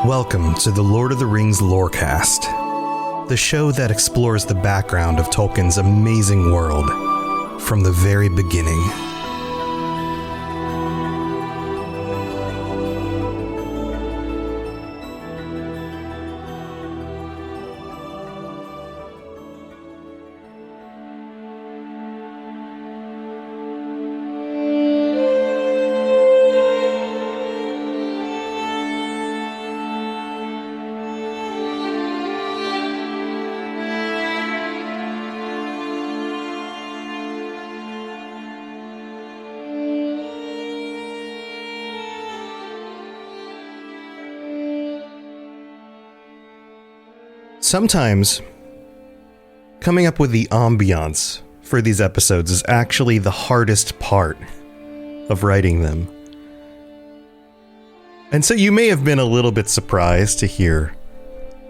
Welcome to the Lord of the Rings Lorecast, the show that explores the background of Tolkien's amazing world from the very beginning. Sometimes, coming up with the ambiance for these episodes is actually the hardest part of writing them. And so you may have been a little bit surprised to hear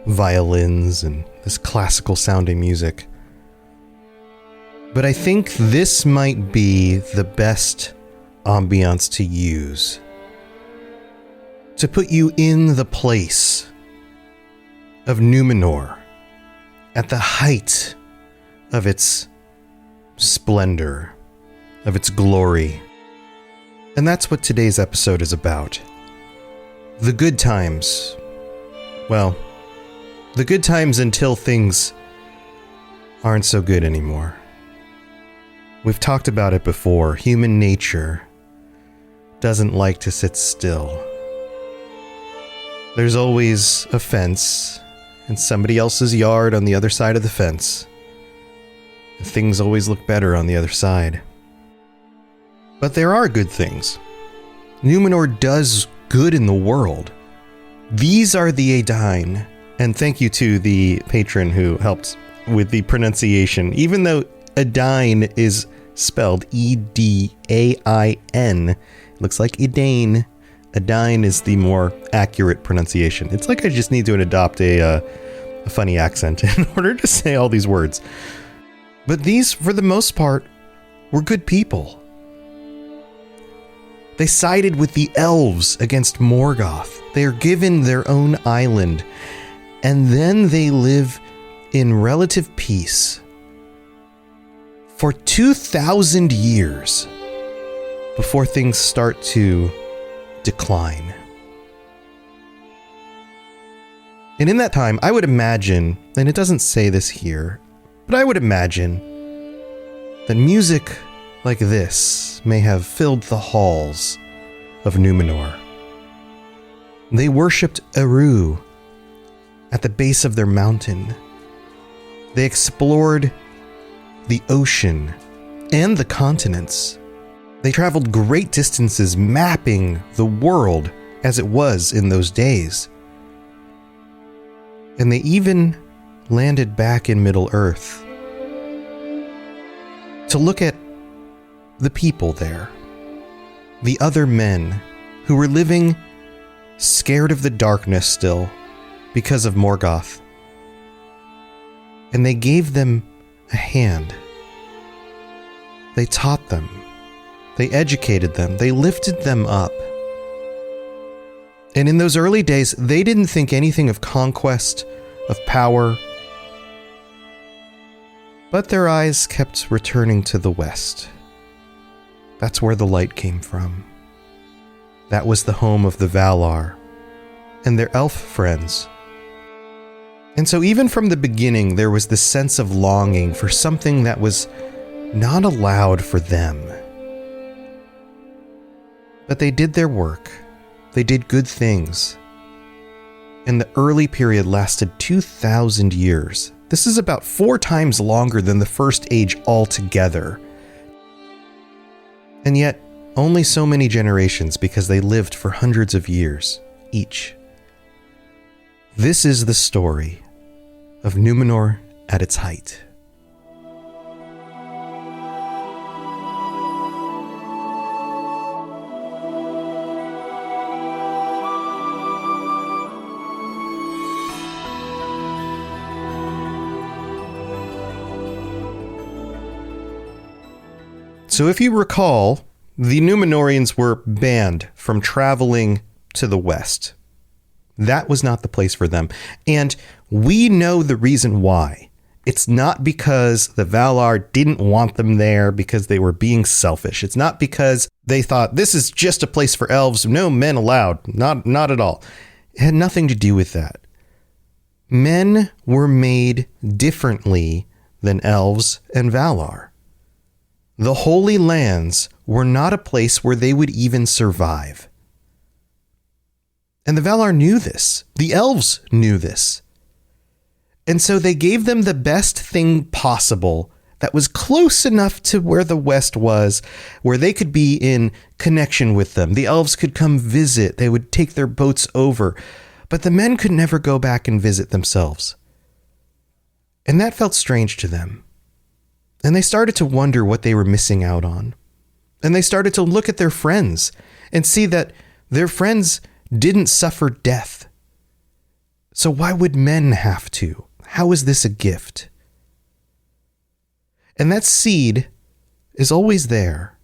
violins and this classical sounding music. But I think this might be the best ambiance to use to put you in the place of Numenor at the height of its splendor, of its glory. And that's what today's episode is about. The good times. Well, the good times until things aren't so good anymore. We've talked about it before. Human nature doesn't like to sit still. There's always a fence in somebody else's yard on the other side of the fence. And things always look better on the other side. But there are good things. Numenor does good in the world. These are the Edain. And thank you to the patron who helped with the pronunciation. Even though Edain is spelled E-D-A-I-N, it looks like Edain. Edain is the more accurate pronunciation. It's like I just need to adopt a funny accent in order to say all these words. But these, for the most part, were good people. They sided with the elves against Morgoth. They are given their own island, and then they live in relative peace for 2,000 years before things start to decline. And in that time, I would imagine, and it doesn't say this here, but I would imagine that music like this may have filled the halls of Numenor. They worshipped Eru at the base of their mountain. They explored the ocean and the continents. They traveled great distances mapping the world as it was in those days. And they even landed back in Middle-earth to look at the people there, the other men who were living scared of the darkness still because of Morgoth. And they gave them a hand. They taught them. They educated them. They lifted them up. And in those early days, they didn't think anything of conquest, of power. But their eyes kept returning to the west. That's where the light came from. That was the home of the Valar and their elf friends. And so even from the beginning, there was this sense of longing for something that was not allowed for them. But they did their work. They did good things. And the early period lasted 2,000 years. This is about 4 times longer than the First Age altogether. And yet, only so many generations because they lived for hundreds of years each. This is the story of Numenor at its height. So if you recall, the Numenoreans were banned from traveling to the west. That was not the place for them. And we know the reason why. It's not because the Valar didn't want them there because they were being selfish. It's not because they thought this is just a place for elves, no men allowed. Not at all. It had nothing to do with that. Men were made differently than elves and Valar. The Holy Lands were not a place where they would even survive. And the Valar knew this. The elves knew this. And so they gave them the best thing possible that was close enough to where the West was, where they could be in connection with them. The elves could come visit. They would take their boats over. But the men could never go back and visit themselves. And that felt strange to them. And they started to wonder what they were missing out on. And they started to look at their friends and see that their friends didn't suffer death. So why would men have to? How is this a gift? And that seed is always there.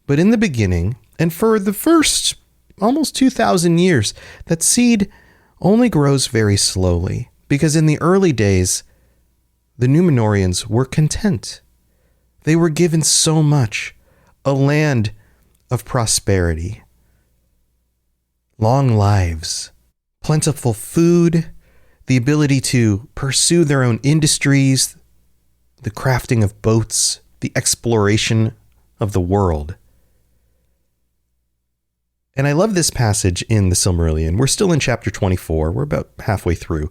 But in the beginning, and for the first almost 2,000 years, that seed only grows very slowly. Because in the early days, the Numenoreans were content. They were given so much, a land of prosperity, long lives, plentiful food, the ability to pursue their own industries, the crafting of boats, the exploration of the world. And I love this passage in the Silmarillion. We're still in chapter 24. We're about halfway through.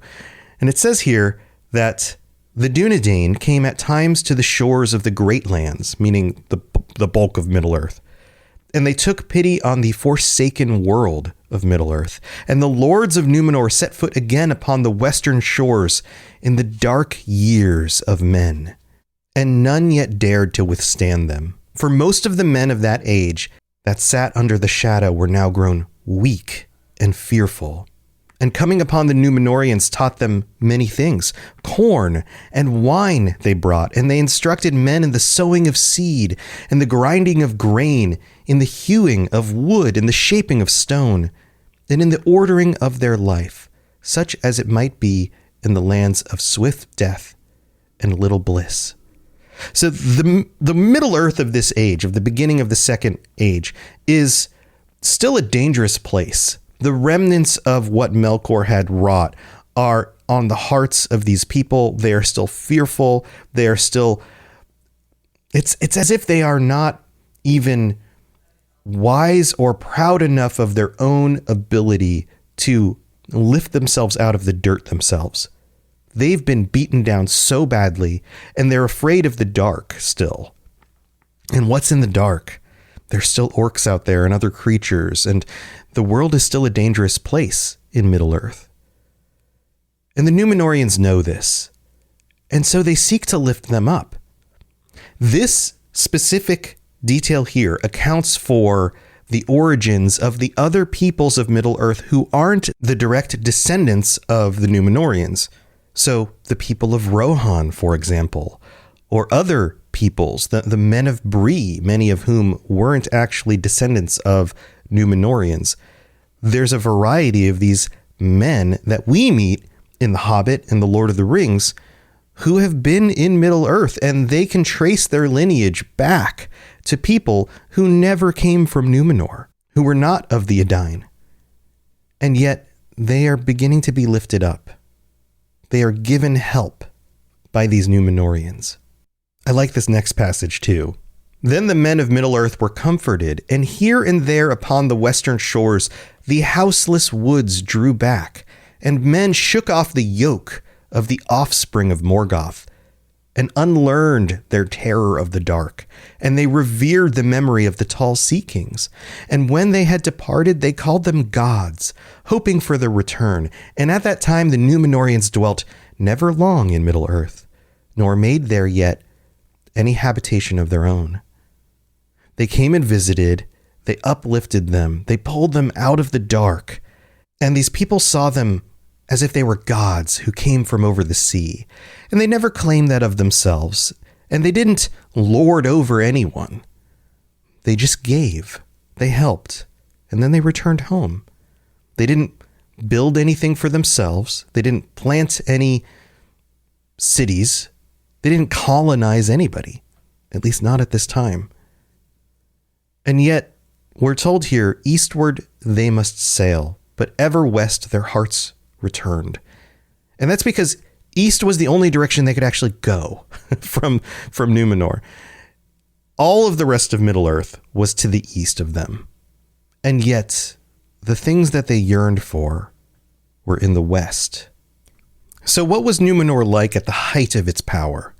And it says here that the Dunedain came at times to the shores of the Great Lands, meaning the bulk of Middle-earth. And they took pity on the forsaken world of Middle-earth. And the lords of Numenor set foot again upon the western shores in the dark years of men. And none yet dared to withstand them. For most of the men of that age that sat under the shadow were now grown weak and fearful. And coming upon the Numenoreans taught them many things. Corn and wine they brought, and they instructed men in the sowing of seed, and the grinding of grain, in the hewing of wood, and the shaping of stone, and in the ordering of their life, such as it might be in the lands of swift death and little bliss. So the Middle Earth of this age, of the beginning of the Second Age, is still a dangerous place. The remnants of what Melkor had wrought are on the hearts of these people. They are still fearful. They are still... It's as if they are not even wise or proud enough of their own ability to lift themselves out of the dirt themselves. They've been beaten down so badly, and they're afraid of the dark still. And what's in the dark? There's still orcs out there and other creatures, and the world is still a dangerous place in Middle-earth. And the Numenoreans know this, and so they seek to lift them up. This specific detail here accounts for the origins of the other peoples of Middle-earth who aren't the direct descendants of the Numenoreans. So the people of Rohan, for example, or other peoples, the men of Bree, many of whom weren't actually descendants of Numenoreans. There's a variety of these men that we meet in The Hobbit and The Lord of the Rings who have been in Middle-earth, and they can trace their lineage back to people who never came from Numenor, who were not of the Edain. And yet they are beginning to be lifted up. They are given help by these Numenoreans. I like this next passage too. Then the men of Middle-earth were comforted, and here and there upon the western shores the houseless woods drew back, and men shook off the yoke of the offspring of Morgoth, and unlearned their terror of the dark, and they revered the memory of the tall sea kings. And when they had departed, they called them gods, hoping for their return. And at that time the Numenoreans dwelt never long in Middle-earth, nor made there yet any habitation of their own. They came and visited, they uplifted them, they pulled them out of the dark, and these people saw them as if they were gods who came from over the sea. And they never claimed that of themselves, and they didn't lord over anyone. They just gave, they helped, and then they returned home. They didn't build anything for themselves. They didn't plant any cities. They didn't colonize anybody, at least not at this time. And yet, we're told here, eastward they must sail, but ever west their hearts returned. And that's because east was the only direction they could actually go from Numenor. All of the rest of Middle-earth was to the east of them. And yet, the things that they yearned for were in the west. So what was Numenor like at the height of its power?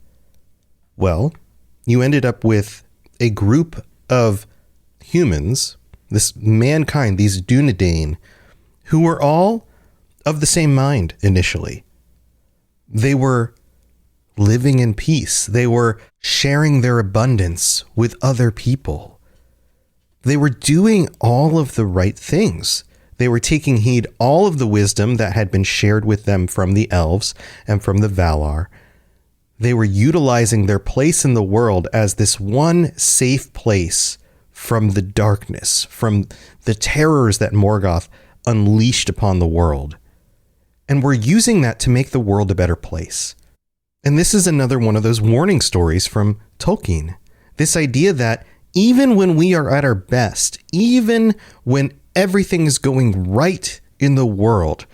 Well, you ended up with a group of humans, this mankind, these Dunedain, who were all of the same mind initially. They were living in peace. They were sharing their abundance with other people. They were doing all of the right things. They were taking heed all of the wisdom that had been shared with them from the elves and from the Valar. They were utilizing their place in the world as this one safe place from the darkness, from the terrors that Morgoth unleashed upon the world. And we're using that to make the world a better place. And this is another one of those warning stories from Tolkien. This idea that even when we are at our best, even when everything is going right in the world,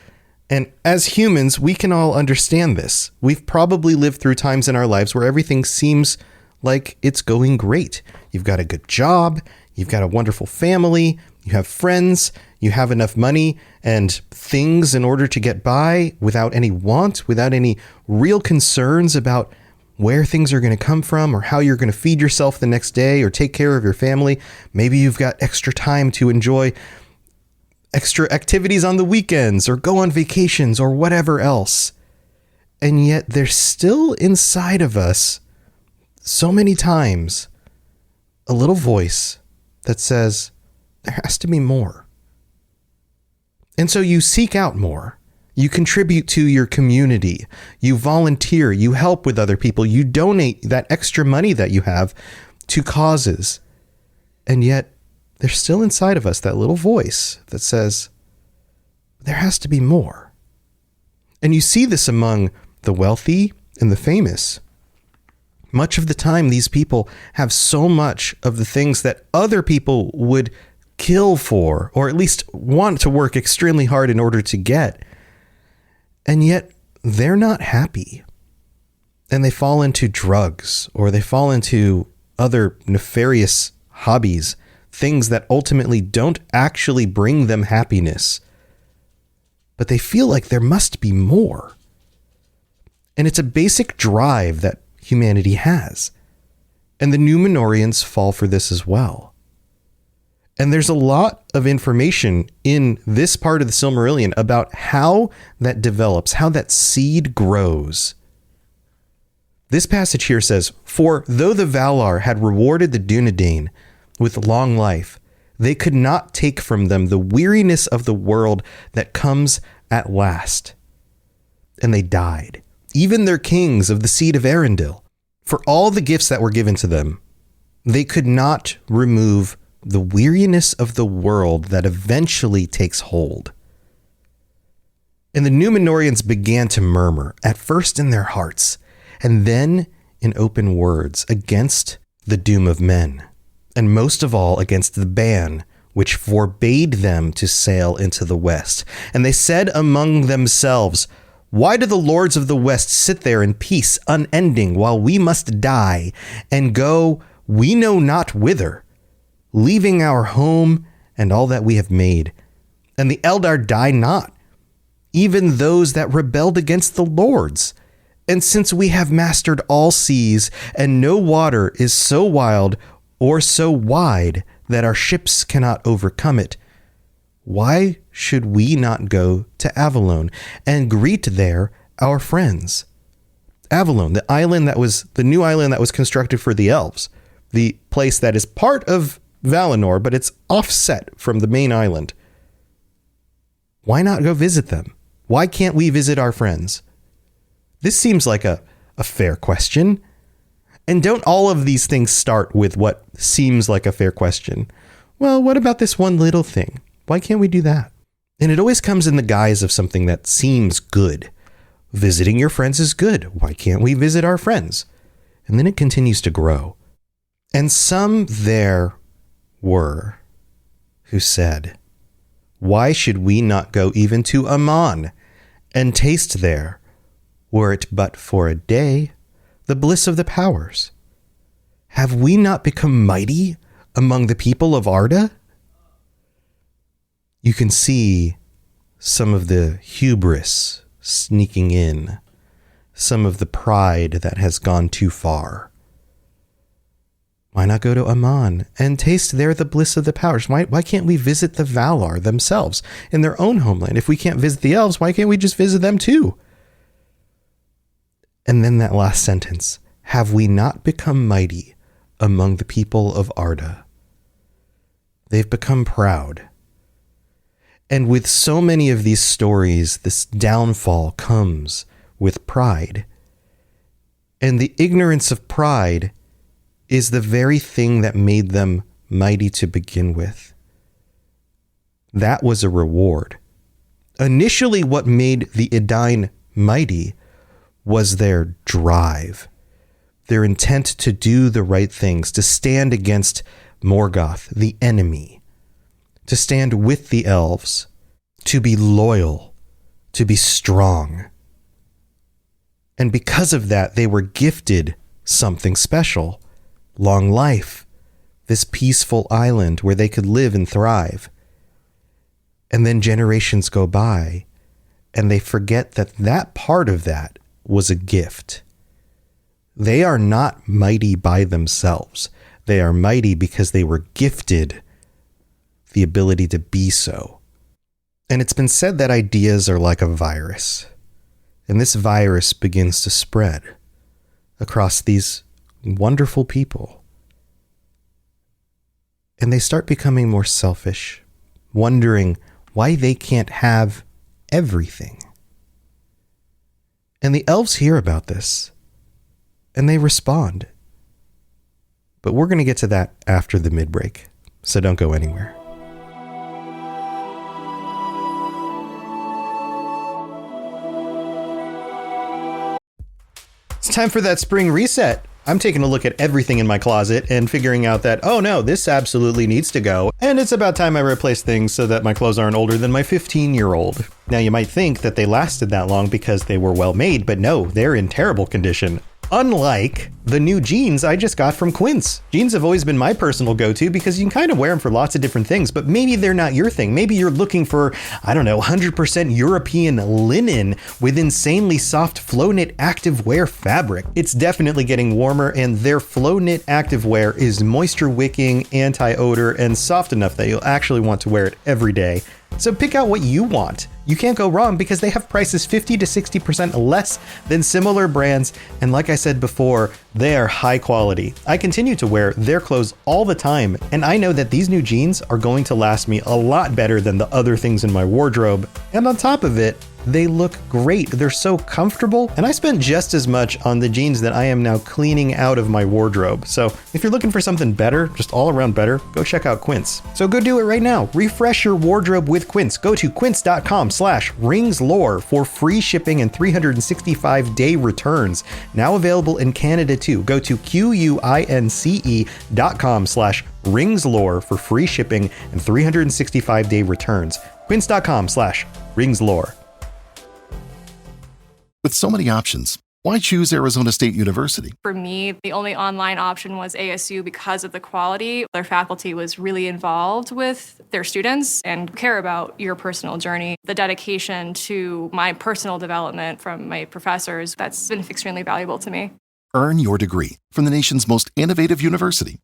and as humans, we can all understand this. We've probably lived through times in our lives where everything seems like it's going great. You've got a good job, you've got a wonderful family, you have friends, you have enough money and things in order to get by without any want, without any real concerns about where things are going to come from or how you're going to feed yourself the next day or take care of your family. Maybe you've got extra time to enjoy extra activities on the weekends or go on vacations or whatever else. And yet there's still inside of us so many times a little voice that says, there has to be more. And so you seek out more. You contribute to your community. You volunteer. You help with other people. You donate that extra money that you have to causes. And yet there's still inside of us that little voice that says, there has to be more. And you see this among the wealthy and the famous. Much of the time, these people have so much of the things that other people would kill for, or at least want to work extremely hard in order to get. And yet they're not happy. And they fall into drugs, or they fall into other nefarious hobbies, things that ultimately don't actually bring them happiness. But they feel like there must be more. And it's a basic drive that humanity has. And the Numenoreans fall for this as well. And there's a lot of information in this part of the Silmarillion about how that develops, how that seed grows. This passage here says, "For though the Valar had rewarded the Dunedain with long life, they could not take from them the weariness of the world that comes at last. And they died, even their kings of the seed of Arendil. For all the gifts that were given to them, they could not remove the weariness of the world that eventually takes hold." And the Numenoreans began to murmur, at first in their hearts, and then in open words, against the doom of men, and most of all against the ban which forbade them to sail into the west. And they said among themselves, "Why do the lords of the west sit there in peace unending, while we must die and go we know not whither, leaving our home and all that we have made? And the Eldar die not, even those that rebelled against the lords. And since we have mastered all seas, and no water is so wild or so wide that our ships cannot overcome it, why should we not go to Avalon and greet there our friends?" Avalon, the island that was the new island that was constructed for the elves, the place that is part of Valinor, but it's offset from the main island. Why not go visit them? Why can't we visit our friends? This seems like a fair question. And don't all of these things start with what seems like a fair question? Well, what about this one little thing? Why can't we do that? And it always comes in the guise of something that seems good. Visiting your friends is good. Why can't we visit our friends? And then it continues to grow. And some there were who said, why should we not go even to Aman and taste there, were it but for a day, the bliss of the powers? Have we not become mighty among the people of Arda? You can see some of the hubris sneaking in, some of the pride that has gone too far. Why not go to Aman and taste there the bliss of the powers? Why can't we visit the Valar themselves in their own homeland? If we can't visit the elves, why can't we just visit them too? And then that last sentence, have we not become mighty among the people of Arda? They've become proud. And with so many of these stories, this downfall comes with pride. And the ignorance of pride is the very thing that made them mighty to begin with. That was a reward. Initially, what made the Edain mighty was their drive, their intent to do the right things, to stand against Morgoth, the enemy, to stand with the elves, to be loyal, to be strong. And because of that, they were gifted something special. Long life, this peaceful island where they could live and thrive. And then generations go by, and they forget that that part of that was a gift. They are not mighty by themselves. They are mighty because they were gifted the ability to be so. And it's been said that ideas are like a virus. And this virus begins to spread across these wonderful people. And they start becoming more selfish, wondering why they can't have everything. And the elves hear about this, and they respond. But we're going to get to that after the mid-break, so don't go anywhere. It's time for that spring reset. I'm taking a look at everything in my closet and figuring out that, oh no, this absolutely needs to go. And it's about time I replace things so that my clothes aren't older than my 15-year-old. Now you might think that they lasted that long because they were well made, but no, they're in terrible condition. Unlike the new jeans I just got from Quince. Jeans have always been my personal go-to because you can kind of wear them for lots of different things, but maybe they're not your thing. Maybe you're looking for, 100% European linen with insanely soft flow knit activewear fabric. It's definitely getting warmer, and their flow knit activewear is moisture wicking, anti-odor, and soft enough that you'll actually want to wear it every day. So pick out what you want. You can't go wrong because they have prices 50 to 60% less than similar brands. And like I said before, they are high quality. I continue to wear their clothes all the time, and I know that these new jeans are going to last me a lot better than the other things in my wardrobe. And on top of it, they look great. They're so comfortable, and I spent just as much on the jeans that I am now cleaning out of my wardrobe. So if you're looking for something better, just all around better, go check out Quince. So go do it right now. Refresh your wardrobe with Quince. Go to quince.com/ringslore for free shipping and 365-day returns. Now available in Canada too. Go to quince.com/ringslore for free shipping and 365-day returns. Quince.com/ringslore. With so many options, why choose Arizona State University? For me, the only online option was ASU because of the quality. Their faculty was really involved with their students and care about your personal journey. The dedication to my personal development from my professors, that's been extremely valuable to me. Earn your degree from the nation's most innovative university.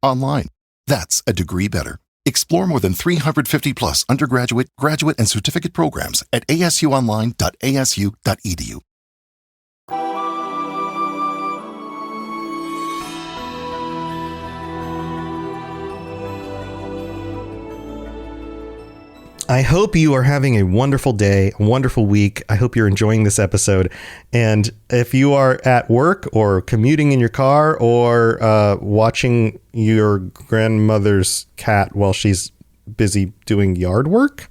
Online. That's a degree better. Explore more than 350 plus undergraduate, graduate, and certificate programs at asuonline.asu.edu. I hope you are having a wonderful day, a wonderful week. I hope you're enjoying this episode. And if you are at work or commuting in your car or watching your grandmother's cat while she's busy doing yard work,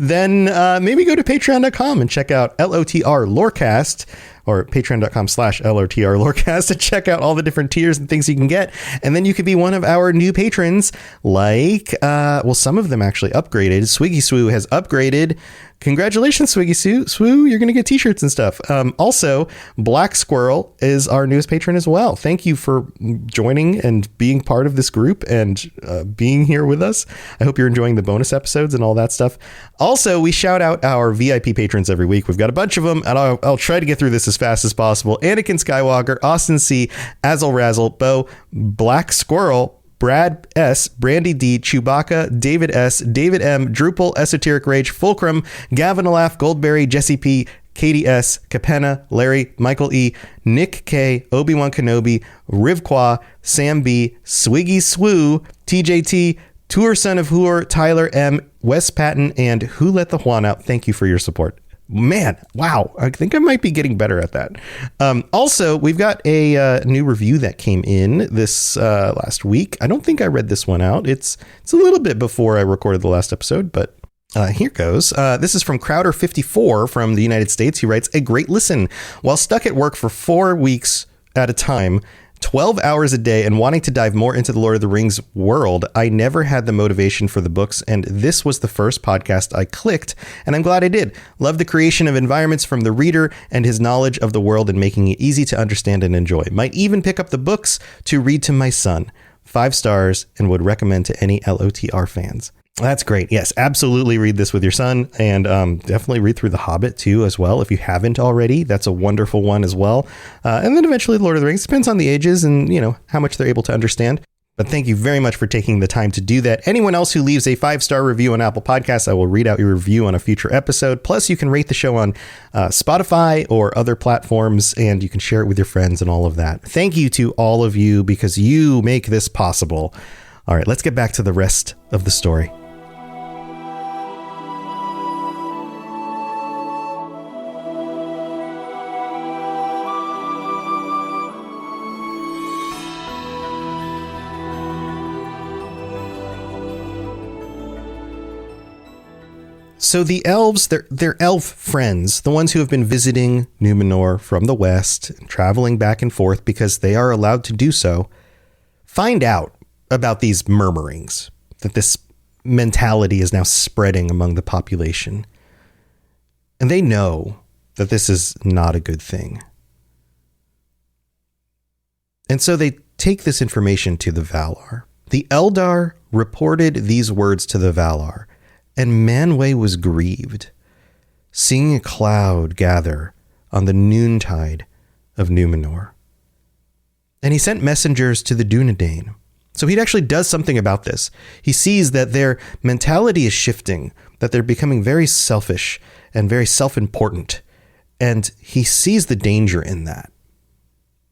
then maybe go to patreon.com and check out LOTR Lorecast, or patreon.com/LOTR Lorecast, to check out all the different tiers and things you can get. And then you could be one of our new patrons, like, some of them actually upgraded. Swiggy Swoo has upgraded. Congratulations, Swiggy Swoo. You're going to get t-shirts and stuff. Also, Black Squirrel is our newest patron as well. Thank you for joining and being part of this group and being here with us. I hope you're enjoying the bonus episodes and all that stuff. Also, we shout out our VIP patrons every week. We've got a bunch of them, and I'll try to get through this as fast as possible. Anakin Skywalker, Austin C, Azel Razzle, Bo, Black Squirrel, Brad S, Brandy D, Chewbacca, David S, David M, Drupal, Esoteric Rage, Fulcrum, Gavin Alaf, Goldberry, Jesse P, Katie S, Capenna, Larry, Michael E, Nick K, Obi-Wan Kenobi, Rivqua, Sam B, Swiggy Swoo, TJT, Tour Son of Hoor, Tyler M, Wes Patton, and Who Let the Juan Out. Thank you for your support. Man, wow. I think I might be getting better at that. Also, we've got a new review that came in this last week. I don't think I read this one out. It's a little bit before I recorded the last episode, but here goes. This is from Crowder54 from the United States. He writes, "A great listen. While stuck at work for 4 weeks at a time, 12 hours a day, and wanting to dive more into the Lord of the Rings world, I never had the motivation for the books, and this was the first podcast I clicked, and I'm glad I did. Love the creation of environments from the reader and his knowledge of the world and making it easy to understand and enjoy. Might even pick up the books to read to my son. 5 stars, and would recommend to any LOTR fans." That's great. Yes, absolutely read this with your son, and definitely read through The Hobbit too as well if you haven't already. That's a wonderful one as well. And then eventually Lord of the Rings. Depends on the ages and, how much they're able to understand. But thank you very much for taking the time to do that. Anyone else who leaves a 5-star review on Apple Podcasts, I will read out your review on a future episode. Plus, you can rate the show on Spotify or other platforms, and you can share it with your friends and all of that. Thank you to all of you, because you make this possible. All right, let's get back to the rest of the story. So the elves, they're elf friends, the ones who have been visiting Numenor from the west, traveling back and forth because they are allowed to do so, find out about these murmurings, that this mentality is now spreading among the population. And they know that this is not a good thing. And so they take this information to the Valar. The Eldar reported these words to the Valar, and Manwë was grieved, seeing a cloud gather on the noontide of Numenor. And he sent messengers to the Dunedain. So he actually does something about this. He sees that their mentality is shifting, that they're becoming very selfish and very self-important. And he sees the danger in that.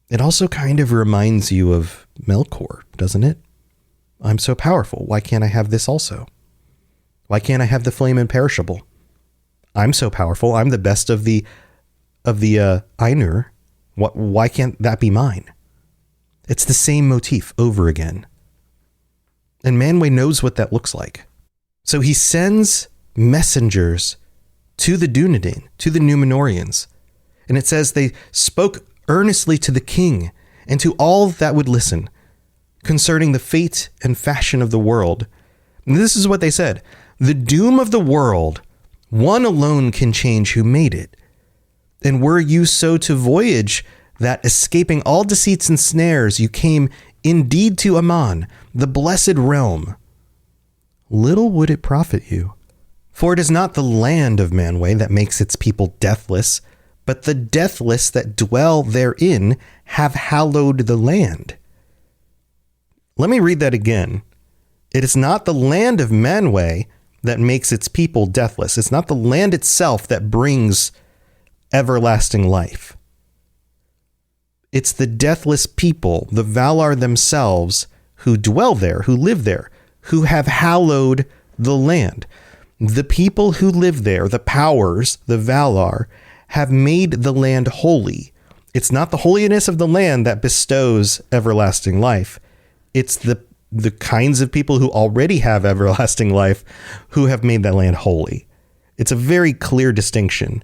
It also kind of reminds you of Melkor, doesn't it? I'm so powerful. Why can't I have this also? Why can't I have the flame imperishable? I'm so powerful. I'm the best of the Ainur. Why can't that be mine? It's the same motif over again. And Manwë knows what that looks like. So he sends messengers to the Dunedain, to the Numenoreans. And it says they spoke earnestly to the king and to all that would listen concerning the fate and fashion of the world. And this is what they said. The doom of the world, one alone can change who made it. And were you so to voyage that, escaping all deceits and snares, you came indeed to Aman, the blessed realm, little would it profit you. For it is not the land of Manwë that makes its people deathless, but the deathless that dwell therein have hallowed the land. Let me read that again. It is not the land of Manwë that makes its people deathless. It's not the land itself that brings everlasting life. It's the deathless people, the Valar themselves, who dwell there, who live there, who have hallowed the land. The people who live there, the powers, the Valar, have made the land holy. It's not the holiness of the land that bestows everlasting life. It's the kinds of people who already have everlasting life who have made that land holy. It's a very clear distinction.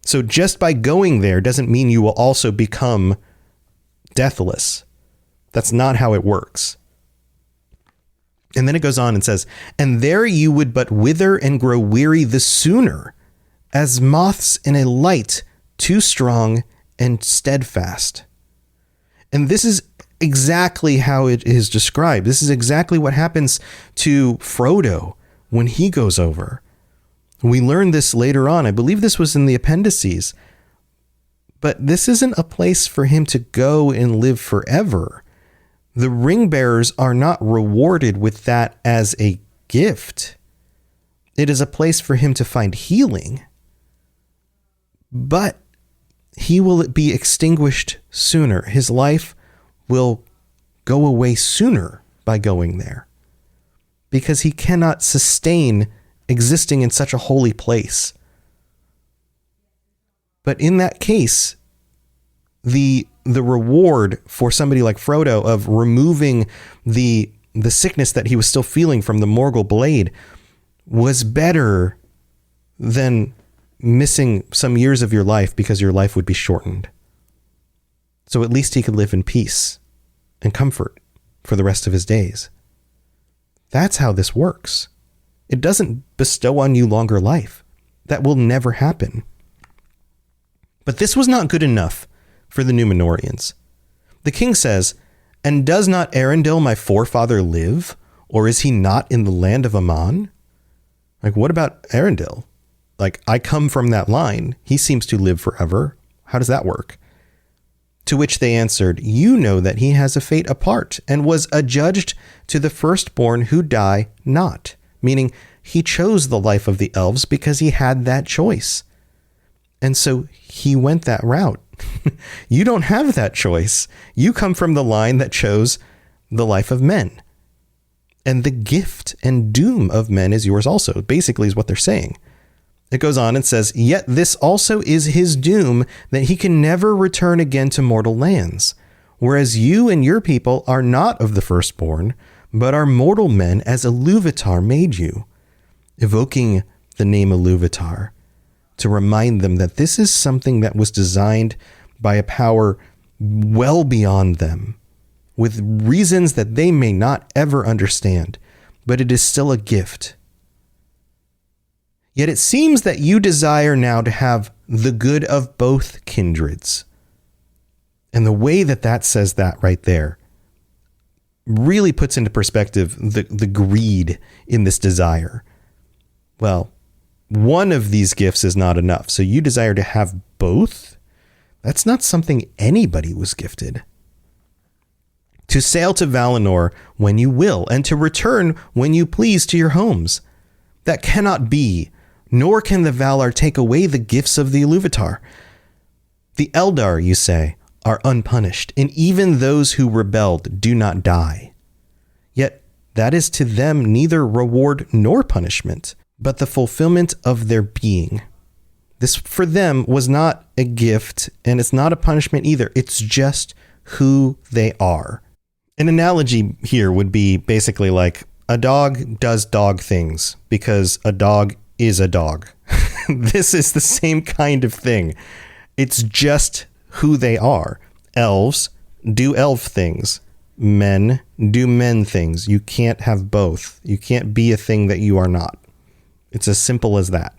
So just by going there doesn't mean you will also become deathless. That's not how it works. And then it goes on and says, and there you would but wither and grow weary the sooner, as moths in a light too strong and steadfast. And this is exactly how it is described. This is exactly what happens to Frodo when he goes over. We learn this later on. I believe this was in the appendices. But this isn't a place for him to go and live forever. The ring bearers are not rewarded with that as a gift. It is a place for him to find healing. But he will be extinguished sooner. His life will go away sooner by going there, because he cannot sustain existing in such a holy place. But in that case, the reward for somebody like Frodo of removing the sickness that he was still feeling from the Morgul blade was better than missing some years of your life because your life would be shortened. So at least he could live in peace and comfort for the rest of his days. That's how this works. It doesn't bestow on you longer life. That will never happen. But this was not good enough for the Numenoreans. The king says, and does not Arundel my forefather live? Or is he not in the land of Aman? Like, what about Arundel? Like, I come from that line. He seems to live forever. How does that work? To which they answered, you know that he has a fate apart, and was adjudged to the firstborn who die not. Meaning, he chose the life of the elves because he had that choice. And so he went that route. You don't have that choice. You come from the line that chose the life of men. And the gift and doom of men is yours also, basically is what they're saying. It goes on and says, yet this also is his doom, that he can never return again to mortal lands. Whereas you and your people are not of the firstborn, but are mortal men as Iluvatar made you, evoking the name Iluvatar to remind them that this is something that was designed by a power well beyond them, with reasons that they may not ever understand, but it is still a gift. Yet it seems that you desire now to have the good of both kindreds. And the way that that says that right there really puts into perspective the greed in this desire. Well, one of these gifts is not enough. So you desire to have both? That's not something anybody was gifted. To sail to Valinor when you will, and to return when you please to your homes. That cannot be, nor can the Valar take away the gifts of the Iluvatar. The Eldar, you say, are unpunished, and even those who rebelled do not die. Yet that is to them neither reward nor punishment, but the fulfillment of their being. This for them was not a gift, and it's not a punishment either. It's just who they are. An analogy here would be basically like a dog does dog things because a dog is a dog. This is the same kind of thing. It's just who they are. Elves do elf things. Men do men things. You can't have both. You can't be a thing that you are not. It's as simple as that.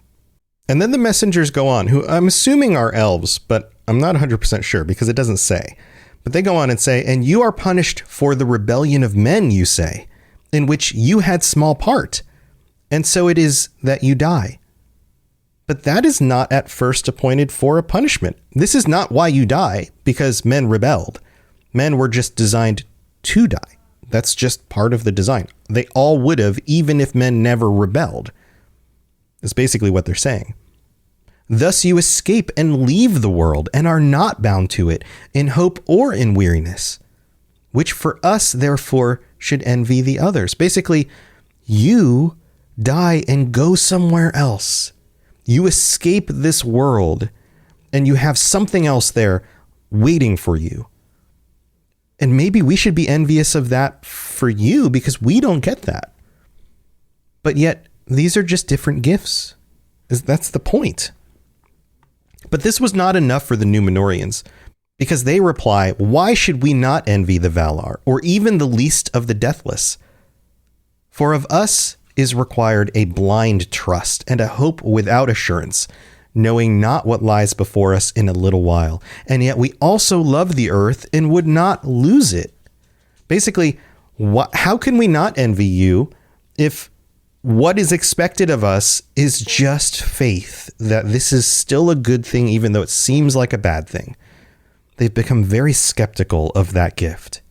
And then the messengers go on, who I'm assuming are elves, but I'm not 100% sure because it doesn't say. But they go on and say, and you are punished for the rebellion of men, you say, in which you had small part. And so it is that you die. But that is not at first appointed for a punishment. This is not why you die, because men rebelled. Men were just designed to die. That's just part of the design. They all would have, even if men never rebelled. That's basically what they're saying. Thus you escape and leave the world and are not bound to it in hope or in weariness, which for us, therefore, should envy the others. Basically, you die and go somewhere else. You escape this world and you have something else there waiting for you. And maybe we should be envious of that for you because we don't get that. But yet, these are just different gifts. That's the point. But this was not enough for the Numenoreans, because they reply, why should we not envy the Valar, or even the least of the deathless? For of us is required a blind trust and a hope without assurance, knowing not what lies before us in a little while. And yet we also love the earth and would not lose it. Basically, how can we not envy you if what is expected of us is just faith that this is still a good thing, even though it seems like a bad thing? They've become very skeptical of that gift.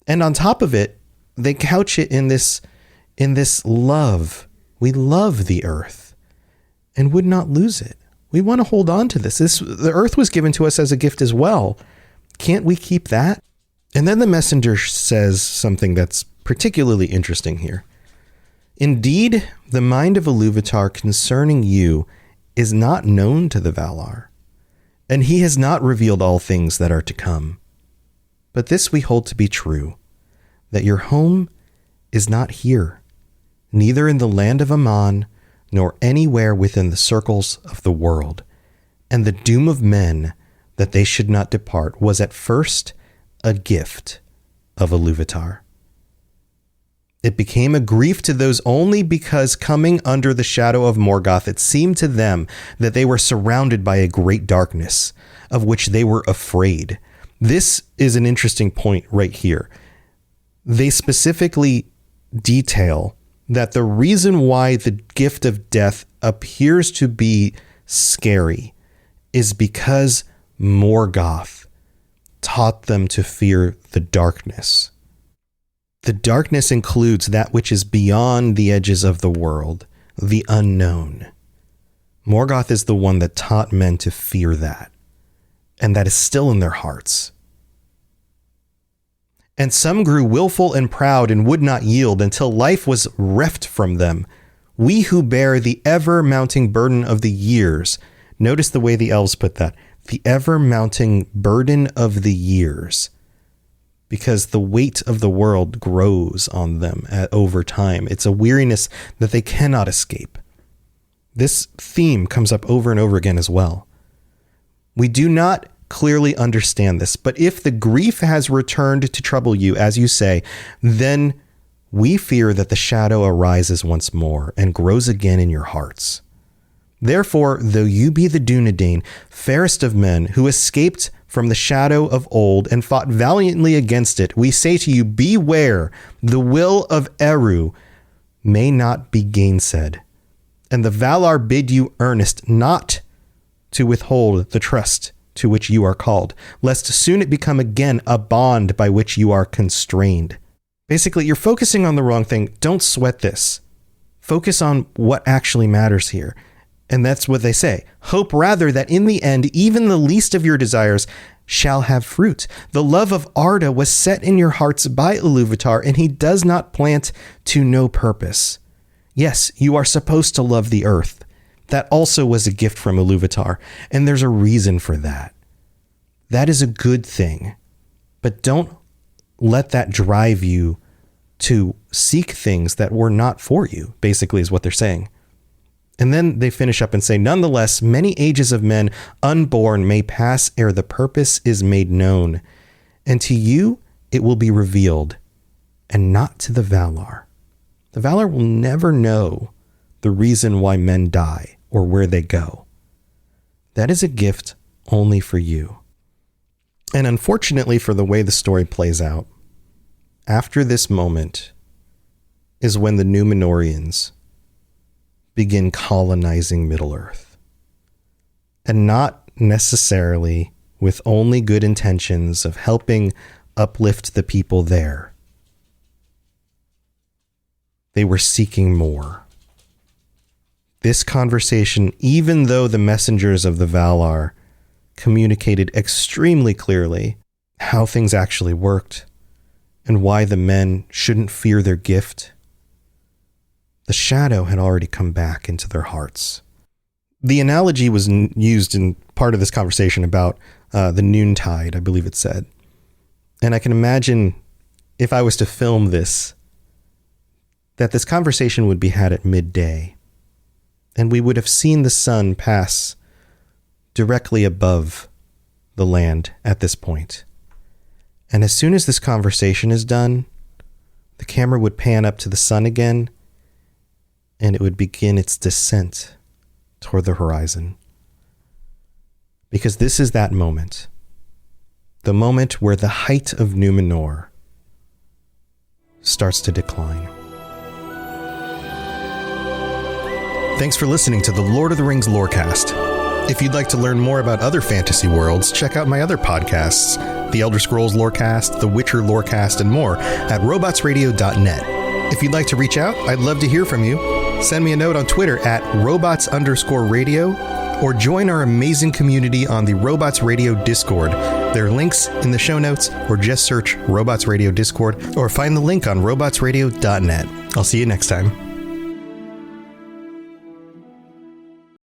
And on top of it, they couch it in this love. We love the earth and would not lose it. We want to hold on to this. The earth was given to us as a gift as well. Can't we keep that? And then the messenger says something that's particularly interesting here. Indeed, the mind of Iluvatar concerning you is not known to the Valar, and he has not revealed all things that are to come. But this we hold to be true, that your home is not here, neither in the land of Aman, nor anywhere within the circles of the world. And the doom of men, that they should not depart, was at first a gift of Iluvatar. It became a grief to those only because, coming under the shadow of Morgoth, it seemed to them that they were surrounded by a great darkness, of which they were afraid. This is an interesting point right here. They specifically detail that the reason why the gift of death appears to be scary is because Morgoth taught them to fear the darkness. The darkness includes that which is beyond the edges of the world, the unknown. Morgoth is the one that taught men to fear that, and that is still in their hearts. And some grew willful and proud and would not yield until life was reft from them. We who bear the ever-mounting burden of the years. Notice the way the elves put that. The ever-mounting burden of the years. Because the weight of the world grows on them over time. It's a weariness that they cannot escape. This theme comes up over and over again as well. We do not clearly understand this, but if the grief has returned to trouble you, as you say, then we fear that the shadow arises once more and grows again in your hearts. Therefore, though you be the Dunedain, fairest of men, who escaped from the shadow of old and fought valiantly against it, we say to you, beware, the will of Eru may not be gainsaid. And the Valar bid you earnest not to withhold the trust to which you are called, lest soon it become again a bond by which you are constrained. Basically, you're focusing on the wrong thing. Don't sweat this. Focus on what actually matters here. And that's what they say. Hope rather that in the end, even the least of your desires shall have fruit. The love of Arda was set in your hearts by Iluvatar, and he does not plant to no purpose. Yes, you are supposed to love the earth. That also was a gift from Iluvatar, and there's a reason for that. That is a good thing. But don't let that drive you to seek things that were not for you, basically is what they're saying. And then they finish up and say, nonetheless, many ages of men unborn may pass ere the purpose is made known. And to you it will be revealed, and not to the Valar. The Valar will never know the reason why men die or where they go. That is a gift only for you. And unfortunately for the way the story plays out, after this moment is when the Numenoreans begin colonizing Middle-earth. And not necessarily with only good intentions of helping uplift the people there. They were seeking more. This conversation, even though the messengers of the Valar communicated extremely clearly how things actually worked and why the men shouldn't fear their gift, the shadow had already come back into their hearts. The analogy was used in part of this conversation about the noontide, I believe it said. And I can imagine if I was to film this, that this conversation would be had at midday. and we would have seen the sun pass directly above the land at this point. And as soon as this conversation is done, the camera would pan up to the sun again, and it would begin its descent toward the horizon. Because this is that moment. The moment where the height of Numenor starts to decline. Thanks for listening to the Lord of the Rings Lorecast. If you'd like to learn more about other fantasy worlds, check out my other podcasts, The Elder Scrolls Lorecast, The Witcher Lorecast, and more at robotsradio.net. If you'd like to reach out, I'd love to hear from you. Send me a note on Twitter at robots_radio, or join our amazing community on the Robots Radio Discord. There are links in the show notes, or just search Robots Radio Discord, or find the link on robotsradio.net. I'll see you next time.